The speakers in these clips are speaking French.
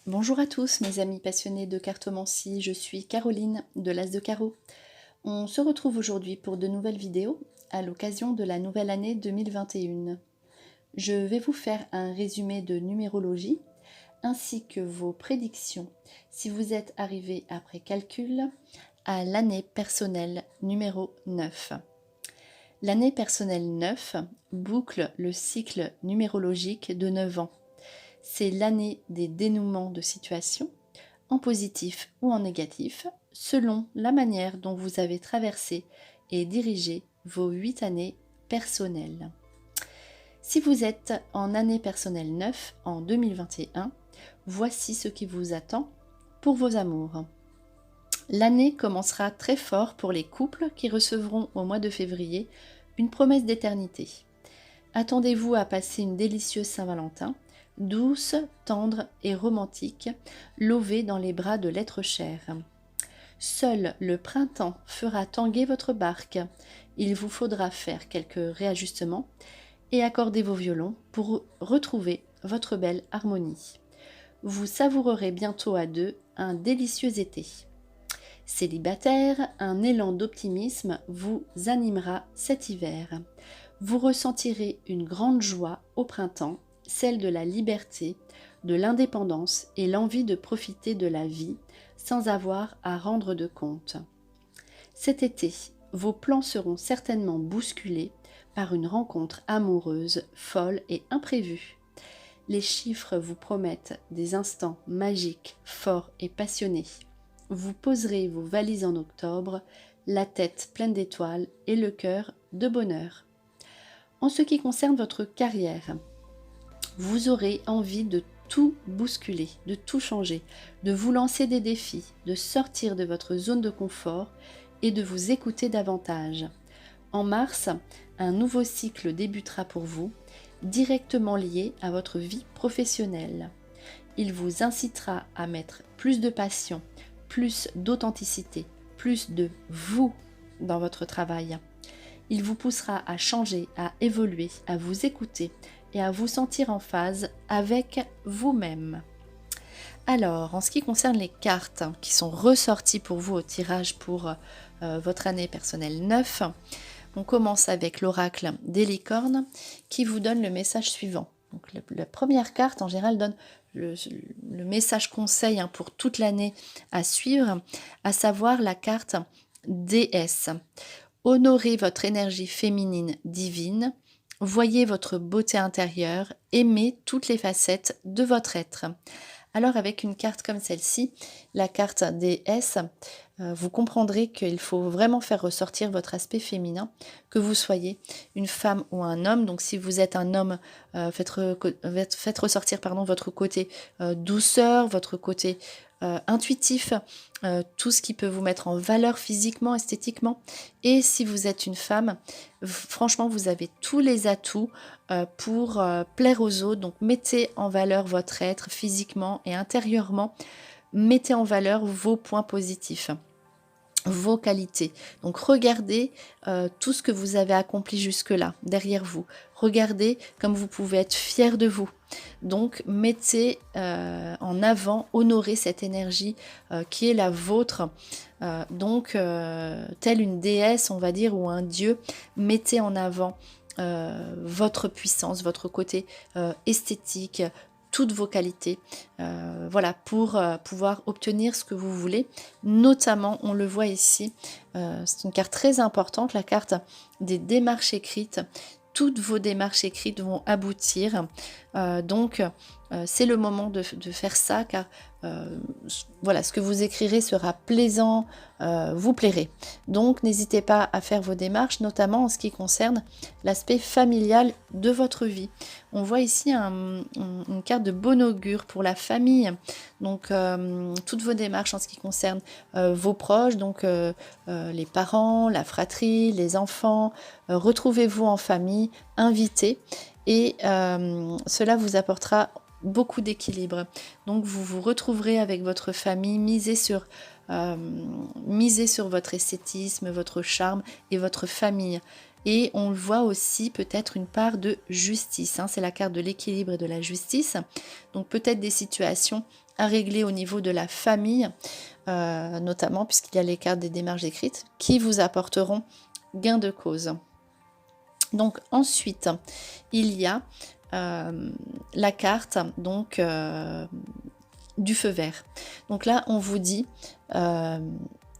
Bonjour à tous mes amis passionnés de cartomancie, je suis Caroline de l'As de Carreau. On se retrouve aujourd'hui pour de nouvelles vidéos à l'occasion de la nouvelle année 2021. Je vais vous faire un résumé de numérologie ainsi que vos prédictions si vous êtes arrivé après calcul à l'année personnelle numéro 9. L'année personnelle 9 boucle le cycle numérologique de 9 ans. C'est l'année des dénouements de situations, en positif ou en négatif, selon la manière dont vous avez traversé et dirigé vos 8 années personnelles. Si vous êtes en année personnelle 9 en 2021, voici ce qui vous attend pour vos amours. L'année commencera très fort pour les couples qui recevront au mois de février une promesse d'éternité. Attendez-vous à passer une délicieuse Saint-Valentin, douce, tendre et romantique, lovée dans les bras de l'être cher. Seul le printemps fera tanguer votre barque. Il vous faudra faire quelques réajustements et accorder vos violons pour retrouver votre belle harmonie. Vous savourerez bientôt à deux un délicieux été. Célibataire, un élan d'optimisme vous animera cet hiver. Vous ressentirez une grande joie au printemps, celle de la liberté, de l'indépendance et l'envie de profiter de la vie sans avoir à rendre de compte. Cet été, vos plans seront certainement bousculés par une rencontre amoureuse, folle et imprévue. Les chiffres vous promettent des instants magiques, forts et passionnés. Vous poserez vos valises en octobre, la tête pleine d'étoiles et le cœur de bonheur. En ce qui concerne votre carrière, vous aurez envie de tout bousculer, de tout changer, de vous lancer des défis, de sortir de votre zone de confort et de vous écouter davantage. En mars, un nouveau cycle débutera pour vous, directement lié à votre vie professionnelle. Il vous incitera à mettre plus de passion, plus d'authenticité, plus de vous dans votre travail. Il vous poussera à changer, à évoluer, à vous écouter et à vous sentir en phase avec vous-même. Alors, en ce qui concerne les cartes qui sont ressorties pour vous au tirage pour votre année personnelle 9, on commence avec l'oracle des licornes qui vous donne le message suivant. Donc, la première carte en général donne le message conseil pour toute l'année à suivre, à savoir la carte déesse. Honorez votre énergie féminine divine, voyez votre beauté intérieure, aimez toutes les facettes de votre être. Alors avec une carte comme celle-ci, la carte déesse, vous comprendrez qu'il faut vraiment faire ressortir votre aspect féminin, que vous soyez une femme ou un homme. Donc si vous êtes un homme, faites ressortir votre côté douceur, votre côté intuitif, tout ce qui peut vous mettre en valeur physiquement, esthétiquement. Et si vous êtes une femme, franchement, vous avez tous les atouts pour plaire aux autres. Donc mettez en valeur votre être physiquement et intérieurement. Mettez en valeur vos points positifs, vos qualités. Donc regardez tout ce que vous avez accompli jusque-là, derrière vous. Regardez comme vous pouvez être fier de vous. Donc mettez en avant, honorez cette énergie qui est la vôtre. Telle une déesse, on va dire, ou un dieu, mettez en avant votre puissance, votre côté esthétique, toutes vos qualités, pour pouvoir obtenir ce que vous voulez. Notamment, on le voit ici, c'est une carte très importante, la carte des démarches écrites. Toutes vos démarches écrites vont aboutir. C'est le moment de faire ça, car ce que vous écrirez sera plaisant, vous plairez. Donc n'hésitez pas à faire vos démarches, notamment en ce qui concerne l'aspect familial de votre vie. On voit ici une carte de bon augure pour la famille. Donc toutes vos démarches en ce qui concerne vos proches, donc les parents, la fratrie, les enfants, retrouvez-vous en famille, invitez, et cela vous apportera beaucoup d'équilibre. Donc vous vous retrouverez avec votre famille, misez sur votre esthétisme, votre charme et votre famille. Et on le voit aussi peut-être une part de justice, hein. C'est la carte de l'équilibre et de la justice. Donc peut-être des situations à régler au niveau de la famille, notamment puisqu'il y a les cartes des démarches écrites qui vous apporteront gain de cause. Donc ensuite, il y a la carte donc du feu vert. Donc là, on vous dit,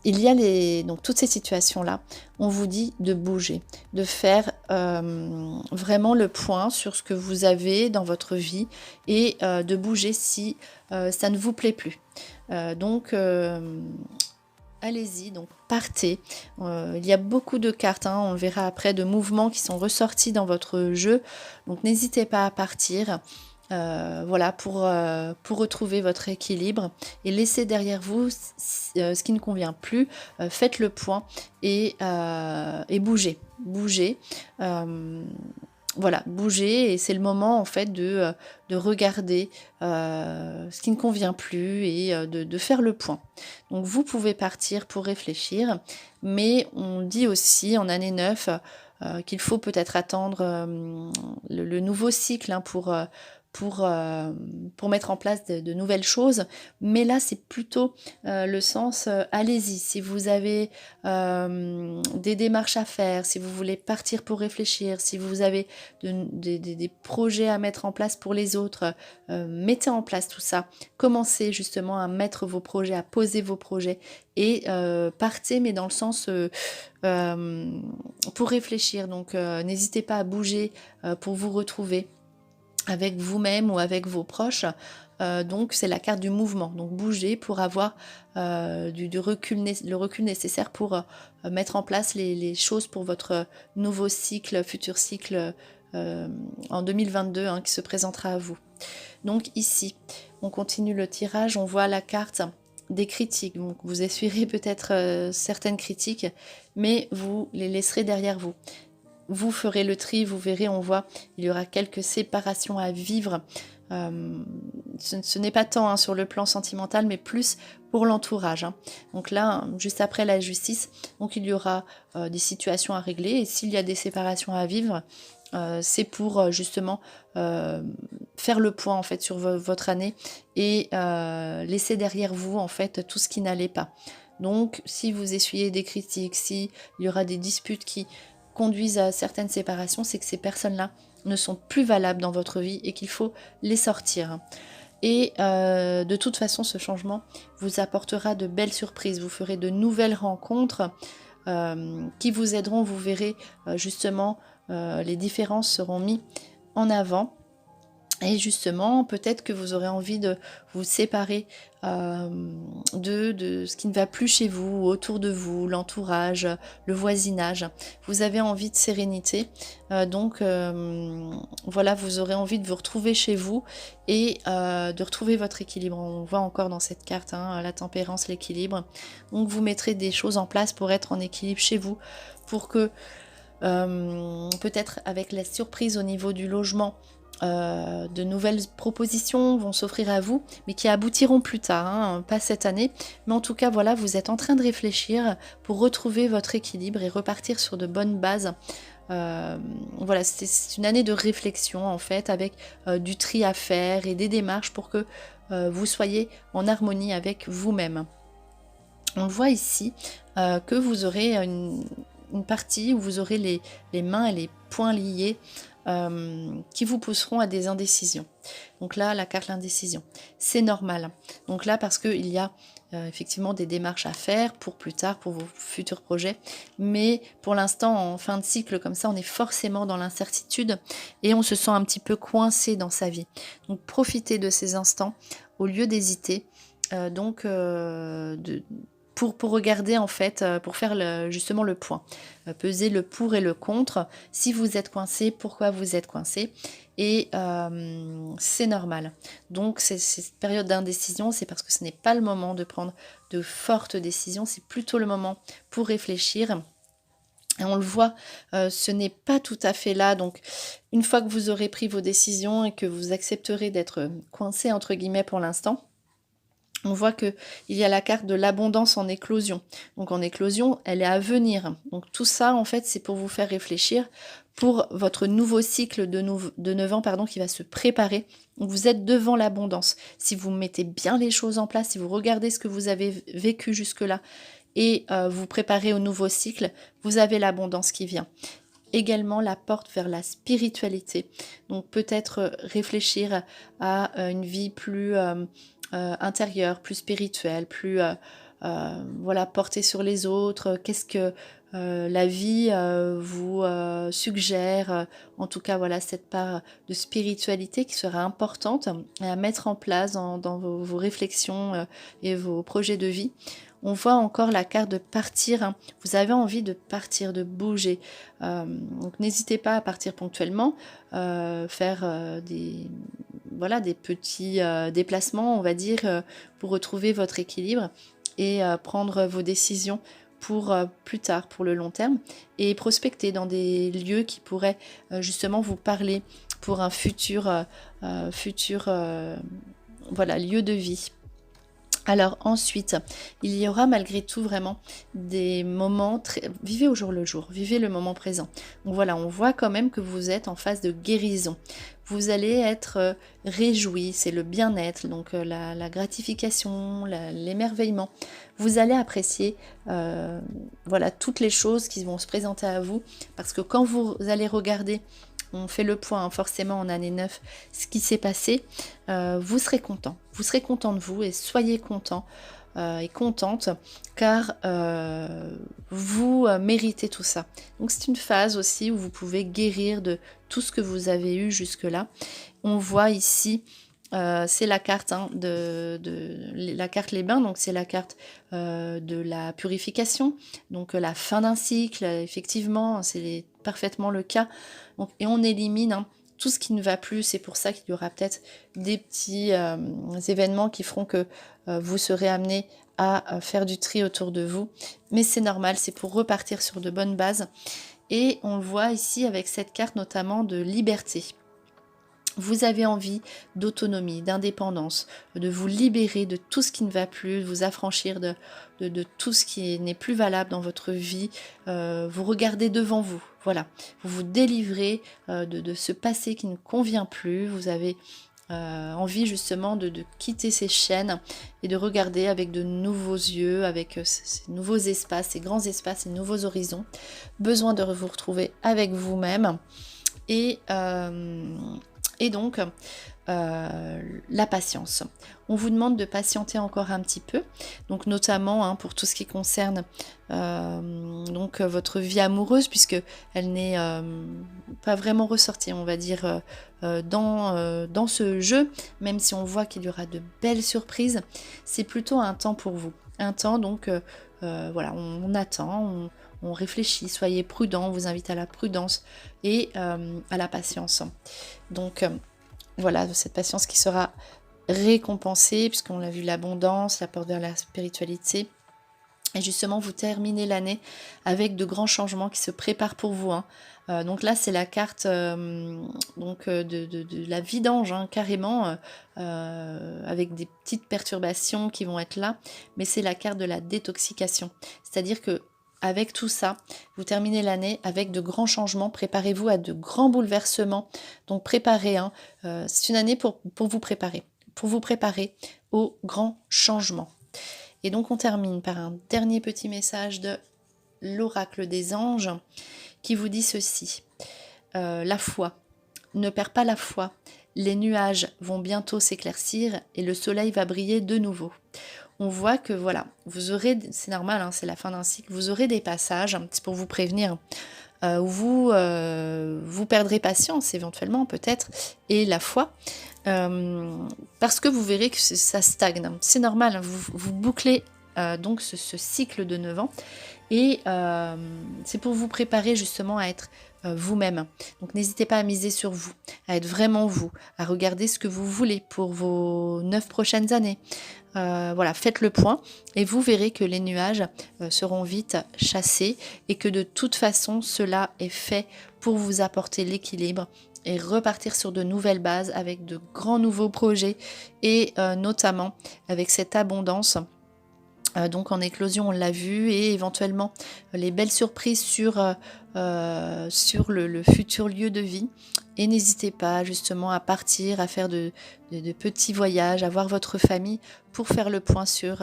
il y a donc toutes ces situations-là, on vous dit de bouger, de faire vraiment le point sur ce que vous avez dans votre vie et de bouger si ça ne vous plaît plus. Donc allez-y, donc partez. Il y a beaucoup de cartes, hein, on le verra après, de mouvements qui sont ressortis dans votre jeu. Donc n'hésitez pas à partir. Voilà, pour retrouver votre équilibre et laisser derrière vous ce qui ne convient plus. Faites le point et bougez. Bougez. Voilà, bougez et c'est le moment en fait de regarder ce qui ne convient plus et de faire le point. Donc vous pouvez partir pour réfléchir, mais on dit aussi en année 9 qu'il faut peut-être attendre le nouveau cycle, hein, pour mettre en place de nouvelles choses. Mais là, c'est plutôt le sens allez-y. Si vous avez des démarches à faire, si vous voulez partir pour réfléchir, si vous avez des projets à mettre en place pour les autres, mettez en place tout ça. Commencez justement à mettre vos projets, à poser vos projets et partez, mais dans le sens pour réfléchir. Donc n'hésitez pas à bouger pour vous retrouver avec vous-même ou avec vos proches. Donc c'est la carte du mouvement. Donc bougez pour avoir le recul nécessaire pour mettre en place les choses pour votre nouveau cycle, futur cycle en 2022 hein, qui se présentera à vous. Donc ici, on continue le tirage, on voit la carte des critiques. Donc vous essuierez peut-être certaines critiques, mais vous les laisserez derrière vous. Vous ferez le tri, vous verrez, on voit, il y aura quelques séparations à vivre. Ce n'est pas tant hein, sur le plan sentimental, mais plus pour l'entourage. Hein. Donc là, juste après la justice, donc il y aura des situations à régler. Et s'il y a des séparations à vivre, c'est pour justement faire le point en fait sur votre année et laisser derrière vous en fait tout ce qui n'allait pas. Donc, si vous essuyez des critiques, s'il y aura des disputes qui conduisent à certaines séparations, c'est que ces personnes-là ne sont plus valables dans votre vie et qu'il faut les sortir. Et de toute façon, ce changement vous apportera de belles surprises. Vous ferez de nouvelles rencontres qui vous aideront. Vous verrez justement, les différences seront mises en avant. Et justement, peut-être que vous aurez envie de vous séparer de ce qui ne va plus chez vous, autour de vous, l'entourage, le voisinage. Vous avez envie de sérénité. Donc, voilà, vous aurez envie de vous retrouver chez vous et de retrouver votre équilibre. On voit encore dans cette carte hein, la tempérance, l'équilibre. Donc, vous mettrez des choses en place pour être en équilibre chez vous, pour que, peut-être avec la surprise au niveau du logement, de nouvelles propositions vont s'offrir à vous, mais qui aboutiront plus tard, hein, pas cette année. Mais en tout cas, voilà, vous êtes en train de réfléchir pour retrouver votre équilibre et repartir sur de bonnes bases. Voilà, c'est une année de réflexion en fait, avec du tri à faire et des démarches pour que vous soyez en harmonie avec vous-même. On voit ici que vous aurez une partie où vous aurez les mains et les poings liés, qui vous pousseront à des indécisions. Donc là, la carte l'indécision, c'est normal. Donc là, parce qu'il y a effectivement des démarches à faire pour plus tard, pour vos futurs projets. Mais pour l'instant, en fin de cycle comme ça, on est forcément dans l'incertitude et on se sent un petit peu coincé dans sa vie. Donc profitez de ces instants au lieu d'hésiter. Pour regarder en fait, pour faire justement le point, peser le pour et le contre. Si vous êtes coincé, pourquoi vous êtes coincé, et c'est normal. Donc cette période d'indécision, c'est parce que ce n'est pas le moment de prendre de fortes décisions, c'est plutôt le moment pour réfléchir. Et on le voit, ce n'est pas tout à fait là. Donc une fois que vous aurez pris vos décisions et que vous accepterez d'être coincé entre guillemets pour l'instant, On voit qu'il y a la carte de l'abondance en éclosion. Donc en éclosion, elle est à venir. Donc tout ça, en fait, c'est pour vous faire réfléchir pour votre nouveau cycle de 9 ans qui va se préparer. Donc vous êtes devant l'abondance. Si vous mettez bien les choses en place, si vous regardez ce que vous avez vécu jusque-là et vous préparez au nouveau cycle, vous avez l'abondance qui vient. Également la porte vers la spiritualité. Donc peut-être réfléchir à une vie plus intérieure, plus spirituelle, plus voilà, portée sur les autres. Qu'est-ce que la vie vous suggère, en tout cas voilà, cette part de spiritualité qui sera importante à mettre en place dans vos réflexions et vos projets de vie. On voit encore la carte de partir, hein. Vous avez envie de partir, de bouger. Donc n'hésitez pas à partir ponctuellement, faire des petits déplacements, on va dire, pour retrouver votre équilibre et prendre vos décisions pour plus tard, pour le long terme, et prospecter dans des lieux qui pourraient justement vous parler pour un futur lieu de vie. Alors ensuite, il y aura malgré tout vraiment des moments vivez au jour le jour, vivez le moment présent. Donc voilà, on voit quand même que vous êtes en phase de guérison. Vous allez être réjoui, c'est le bien-être, donc la gratification, l'émerveillement. Vous allez apprécier toutes les choses qui vont se présenter à vous, parce que quand vous allez regarder, on fait le point forcément en année 9, ce qui s'est passé, vous serez content. Vous serez content de vous et soyez content et contente car vous méritez tout ça. Donc c'est une phase aussi où vous pouvez guérir de tout ce que vous avez eu jusque-là. On voit ici, c'est la carte la carte les bains, donc c'est la carte de la purification, donc la fin d'un cycle, effectivement, c'est parfaitement le cas. Donc, et on élimine tout ce qui ne va plus. C'est pour ça qu'il y aura peut-être des petits événements qui feront que vous serez amené à faire du tri autour de vous. Mais c'est normal, c'est pour repartir sur de bonnes bases. Et on le voit ici avec cette carte notamment de liberté. Vous avez envie d'autonomie, d'indépendance, de vous libérer de tout ce qui ne va plus, de vous affranchir de tout ce qui n'est plus valable dans votre vie. Vous regardez devant vous, voilà. Vous vous délivrez de ce passé qui ne convient plus. Vous avez envie justement de quitter ces chaînes et de regarder avec de nouveaux yeux, avec ces nouveaux espaces, ces grands espaces, ces nouveaux horizons. Besoin de vous retrouver avec vous-même et donc, la patience. On vous demande de patienter encore un petit peu, donc notamment pour tout ce qui concerne votre vie amoureuse, puisque elle n'est pas vraiment ressortie, on va dire, dans ce jeu, même si on voit qu'il y aura de belles surprises. C'est plutôt un temps pour vous. Un temps, donc, on attend, on réfléchit, soyez prudent, on vous invite à la prudence et à la patience. Donc voilà, cette patience qui sera récompensée, puisqu'on l'a vu, l'abondance, la porte vers la spiritualité. Et justement, vous terminez l'année avec de grands changements qui se préparent pour vous. Donc là, c'est la carte de la vidange, carrément, avec des petites perturbations qui vont être là. Mais c'est la carte de la détoxication. C'est-à-dire que avec tout ça, vous terminez l'année avec de grands changements. Préparez-vous à de grands bouleversements. Donc préparez, c'est une année pour vous préparer aux grands changements. Et donc on termine par un dernier petit message de l'oracle des anges qui vous dit ceci. La foi. Ne perds pas la foi. Les nuages vont bientôt s'éclaircir et le soleil va briller de nouveau. On voit que voilà, vous aurez, c'est normal, c'est la fin d'un cycle, vous aurez des passages, c'est pour vous prévenir, où vous perdrez patience éventuellement peut-être, et la foi, parce que vous verrez que ça stagne. C'est normal, vous bouclez donc ce cycle de 9 ans, et c'est pour vous préparer justement à être vous-même. Donc n'hésitez pas à miser sur vous, à être vraiment vous, à regarder ce que vous voulez pour vos 9 prochaines années. Faites le point et vous verrez que les nuages seront vite chassés et que de toute façon cela est fait pour vous apporter l'équilibre et repartir sur de nouvelles bases avec de grands nouveaux projets et notamment avec cette abondance. Donc en éclosion, on l'a vu, et éventuellement les belles surprises sur le futur lieu de vie. Et n'hésitez pas justement à partir, à faire de petits voyages, à voir votre famille pour faire le point sur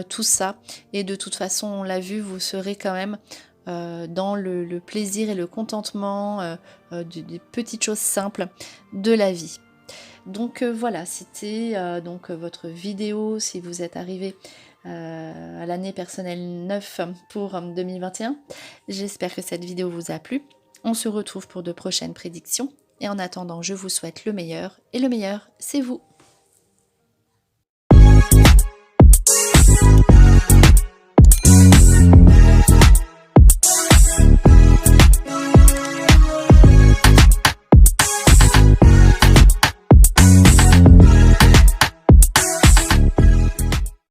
tout ça. Et de toute façon, on l'a vu, vous serez quand même dans le plaisir et le contentement des petites choses simples de la vie. Donc voilà, c'était votre vidéo si vous êtes arrivé à l'année personnelle 9 pour 2021. J'espère que cette vidéo vous a plu. On se retrouve pour de prochaines prédictions. Et en attendant, je vous souhaite le meilleur. Et le meilleur, c'est vous.